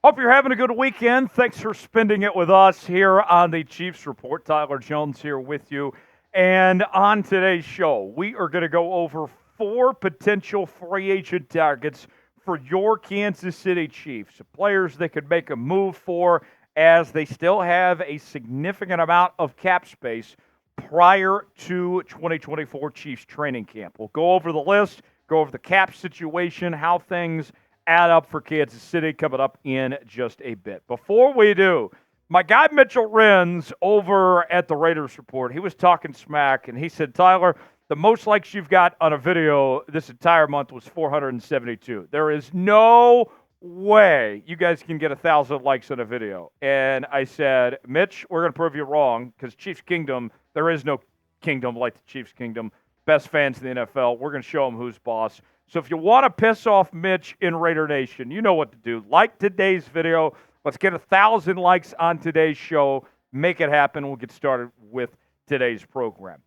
Hope you're having a good weekend. Thanks for spending it with us here on the Chiefs Report. Tyler Jones here with you. And on today's show, we are going to go over 4 potential free agent targets for your Kansas City Chiefs, players they could make a move for as they still have a significant amount of cap space prior to 2024 Chiefs training camp. We'll go over the list, go over the cap situation, how things add up for Kansas City coming up in just a bit. Before we do, my guy Mitchell Renz over at the Raiders Report, he was talking smack, and he said, Tyler, the most likes you've got on a video this entire month was 472. There is no way you guys can get 1,000 likes on a video. And I said, Mitch, we're going to prove you wrong because Chiefs Kingdom, there is no kingdom like the Chiefs Kingdom. Best fans in the NFL. We're going to show them who's boss. So if you want to piss off Mitch in Raider Nation, you know what to do. Like today's video. Let's get 1,000 likes on today's show. Make it happen. We'll get started with today's program.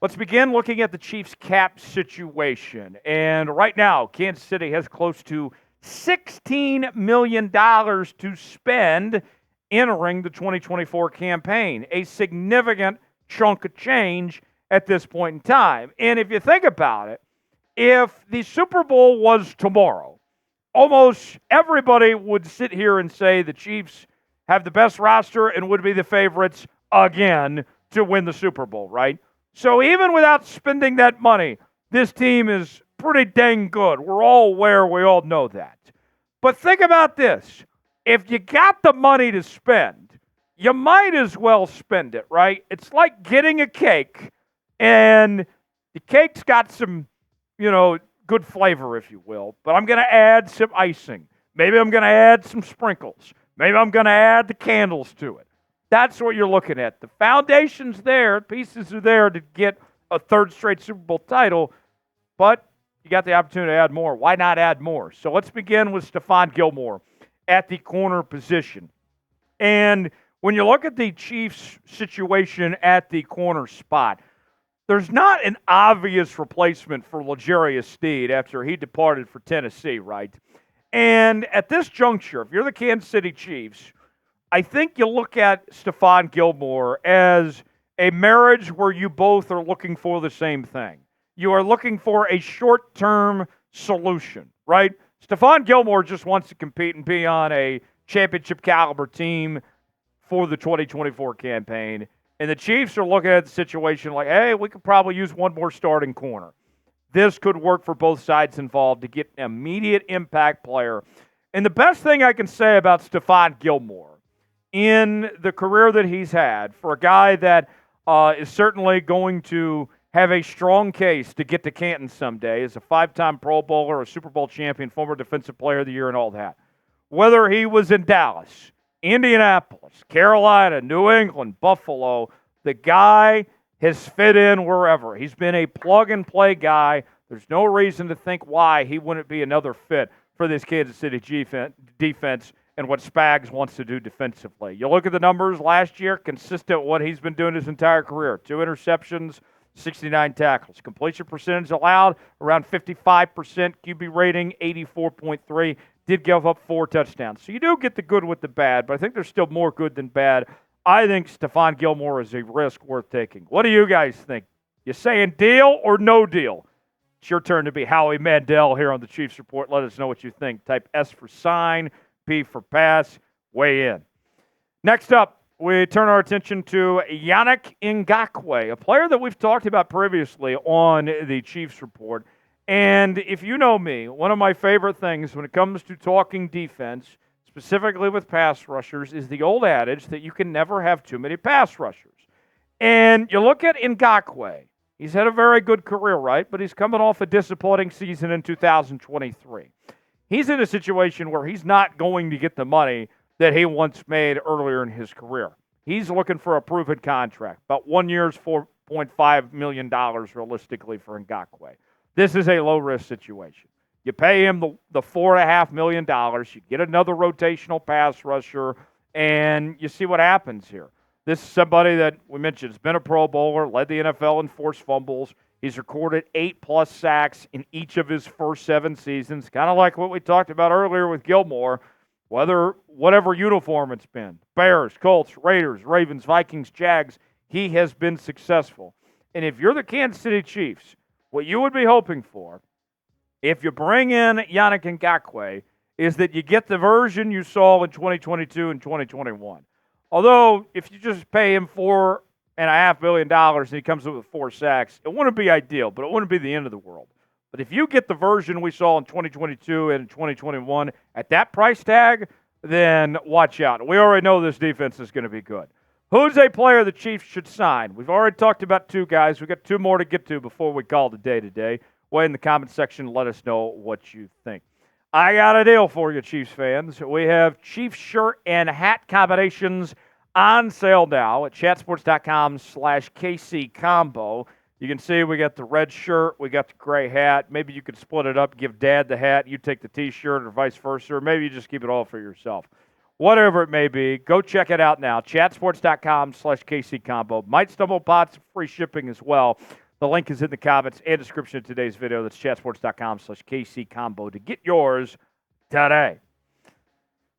Let's begin looking at the Chiefs cap situation. And right now, Kansas City has close to $16 million to spend entering the 2024 campaign. A significant chunk of change at this point in time. And if you think about it, if the Super Bowl was tomorrow, almost everybody would sit here and say the Chiefs have the best roster and would be the favorites again to win the Super Bowl, right? So even without spending that money, this team is pretty dang good. We're all aware, we all know that. But think about this. If you got the money to spend, you might as well spend it, right? It's like getting a cake, and the cake's got some, good flavor, if you will. But I'm going to add some icing. Maybe I'm going to add some sprinkles. Maybe I'm going to add the candles to it. That's what you're looking at. The foundation's there. Pieces are there to get a third straight Super Bowl title. But you got the opportunity to add more. Why not add more? So let's begin with Stephon Gilmore at the corner position. And when you look at the Chiefs' situation at the corner spot, there's not an obvious replacement for L'Jarius Sneed after he departed for Tennessee, right? And at this juncture, if you're the Kansas City Chiefs, I think you look at Stephon Gilmore as a marriage where you both are looking for the same thing. You are looking for a short-term solution, right? Stephon Gilmore just wants to compete and be on a championship caliber team for the 2024 campaign. And the Chiefs are looking at the situation like, hey, we could probably use one more starting corner. This could work for both sides involved to get an immediate impact player. And the best thing I can say about Stephon Gilmore in the career that he's had, for a guy that is certainly going to have a strong case to get to Canton someday, as a 5-time Pro Bowler, a Super Bowl champion, former Defensive Player of the Year, and all that. Whether he was in Dallas, Indianapolis, Carolina, New England, Buffalo, the guy has fit in wherever. He's been a plug-and-play guy. There's no reason to think why he wouldn't be another fit for this Kansas City defense and what Spags wants to do defensively. You look at the numbers last year, consistent with what he's been doing his entire career. 2 interceptions, 69 tackles. Completion percentage allowed, around 55%. QB rating, 84.3. Did give up 4 touchdowns. So you do get the good with the bad, but I think there's still more good than bad. I think Stephon Gilmore is a risk worth taking. What do you guys think? You saying deal or no deal? It's your turn to be Howie Mandel here on the Chiefs Report. Let us know what you think. Type S for sign, P for pass, weigh in. Next up, we turn our attention to Yannick Ngakoue, a player that we've talked about previously on the Chiefs Report. And if you know me, one of my favorite things when it comes to talking defense, specifically with pass rushers, is the old adage that you can never have too many pass rushers. And you look at Ngakoue. He's had a very good career, right? But he's coming off a disappointing season in 2023. He's in a situation where he's not going to get the money that he once made earlier in his career. He's looking for a proven contract, about 1 year's $4.5 million realistically for Ngakoue. This is a low-risk situation. You pay him the $4.5 million, you get another rotational pass rusher, and you see what happens here. This is somebody that we mentioned has been a Pro Bowler, led the NFL in forced fumbles. He's recorded 8+ sacks in each of his first 7 seasons, kind of like what we talked about earlier with Gilmore. whatever uniform it's been, Bears, Colts, Raiders, Ravens, Vikings, Jags, he has been successful. And if you're the Kansas City Chiefs, what you would be hoping for, if you bring in Yannick Ngakoue, is that you get the version you saw in 2022 and 2021. Although, if you just pay him $4.5 billion and he comes up with 4 sacks, it wouldn't be ideal, but it wouldn't be the end of the world. But if you get the version we saw in 2022 and 2021 at that price tag, then watch out. We already know this defense is going to be good. Who's a player the Chiefs should sign? We've already talked about 2 guys. We've got 2 more to get to before we call it a day today. Way in the comment section, let us know what you think. I got a deal for you, Chiefs fans. We have Chiefs shirt and hat combinations on sale now at chatsports.com/KC Combo. You can see we got the red shirt, we got the gray hat. Maybe you could split it up, give Dad the hat, you take the T-shirt, or vice versa, or maybe you just keep it all for yourself. Whatever it may be, go check it out now. Chatsports.com/KC Combo. Might stumble upon some free shipping as well. The link is in the comments and description of today's video. That's chatsports.com/KC Combo to get yours today.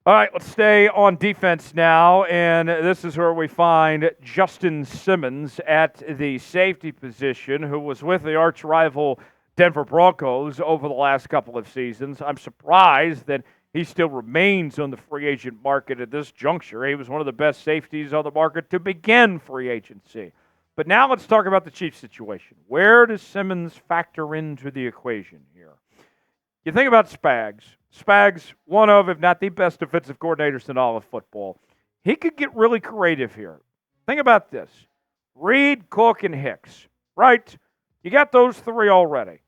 All right, let's stay on defense now, and this is where we find Justin Simmons at the safety position, who was with the arch-rival Denver Broncos over the last couple of seasons. I'm surprised that he still remains on the free agent market at this juncture. He was one of the best safeties on the market to begin free agency. But now let's talk about the Chiefs situation. Where does Simmons factor into the equation here? You think about Spags. Spags, one of, if not the best defensive coordinators in all of football. He could get really creative here. Think about this. Reed, Cook, and Hicks, right? You got those 3 already.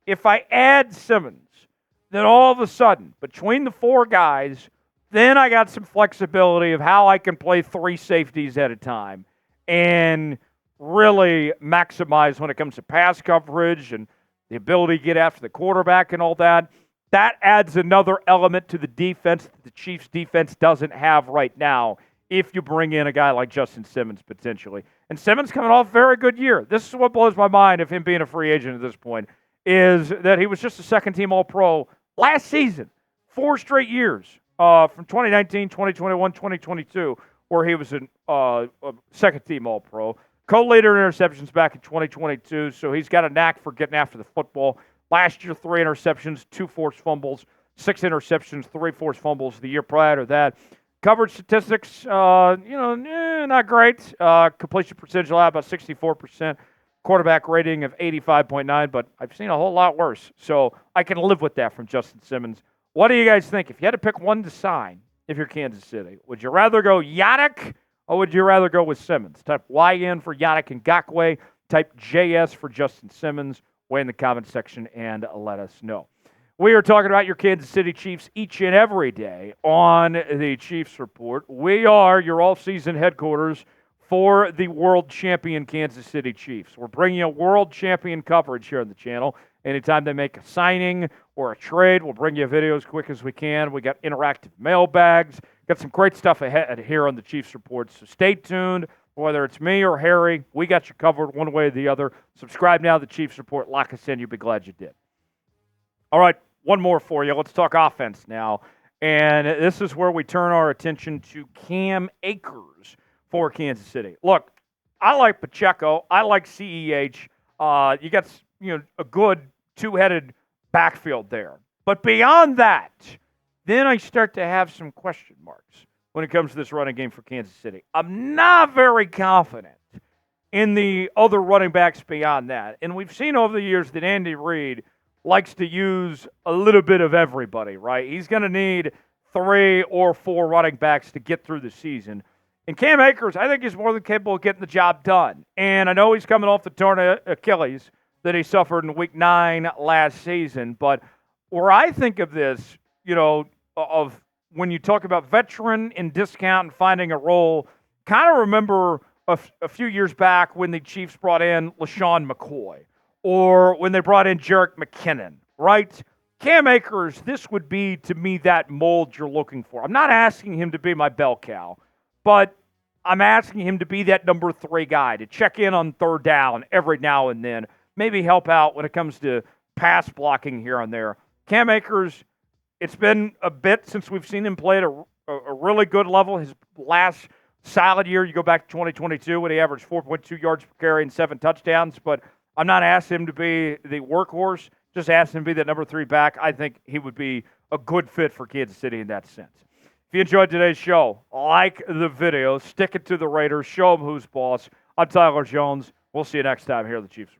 If I add Simmons, then all of a sudden, between the 4 guys, then I got some flexibility of how I can play 3 safeties at a time and really maximize when it comes to pass coverage and the ability to get after the quarterback and all that. That adds another element to the defense that the Chiefs' defense doesn't have right now if you bring in a guy like Justin Simmons potentially. And Simmons coming off a very good year. This is what blows my mind of him being a free agent at this point, is that he was just a second-team All-Pro last season, 4 straight years from 2019, 2021, 2022, where he was a second-team All-Pro. Co-leader in interceptions back in 2022, so he's got a knack for getting after the football. Last year, 3 interceptions, 2 forced fumbles, 6 interceptions, 3 forced fumbles the year prior to that. Coverage statistics, not great. Completion percentage allowed about 64%. Quarterback rating of 85.9, but I've seen a whole lot worse. So I can live with that from Justin Simmons. What do you guys think? If you had to pick one to sign, if you're Kansas City, would you rather go Yannick or would you rather go with Simmons? Type YN for Yannick Ngakoue. Type JS for Justin Simmons. Weigh in the comment section and let us know. We are talking about your Kansas City Chiefs each and every day on the Chiefs Report. We are your all-season headquarters for the world champion Kansas City Chiefs. We're bringing you world champion coverage here on the channel. Anytime they make a signing or a trade, we'll bring you a video as quick as we can. We got interactive mailbags. Got some great stuff ahead here on the Chiefs Report, so stay tuned. Whether it's me or Harry, we got you covered one way or the other. Subscribe now to the Chiefs Report. Lock us in. You'll be glad you did. All right, one more for you. Let's talk offense now. And this is where we turn our attention to Cam Akers for Kansas City. Look, I like Pacheco. I like CEH. You got a good 2-headed backfield there. But beyond that, then I start to have some question marks when it comes to this running game for Kansas City. I'm not very confident in the other running backs beyond that. And we've seen over the years that Andy Reid likes to use a little bit of everybody, right? He's going to need 3 or 4 running backs to get through the season. And Cam Akers, I think he's more than capable of getting the job done. And I know he's coming off the torn Achilles that he suffered in Week 9 last season. But where I think of this, of when you talk about veteran and discount and finding a role, kind of remember a few years back when the Chiefs brought in LaShawn McCoy or when they brought in Jerick McKinnon, right? Cam Akers, this would be, to me, that mold you're looking for. I'm not asking him to be my bell cow, but I'm asking him to be that number 3 guy, to check in on third down every now and then, maybe help out when it comes to pass blocking here and there. Cam Akers, it's been a bit since we've seen him play at a really good level. His last solid year, you go back to 2022 when he averaged 4.2 yards per carry and 7 touchdowns. But I'm not asking him to be the workhorse, just asking him to be that number 3 back. I think he would be a good fit for Kansas City in that sense. If you enjoyed today's show, like the video, stick it to the Raiders, show them who's boss. I'm Tyler Jones. We'll see you next time here at the Chiefs.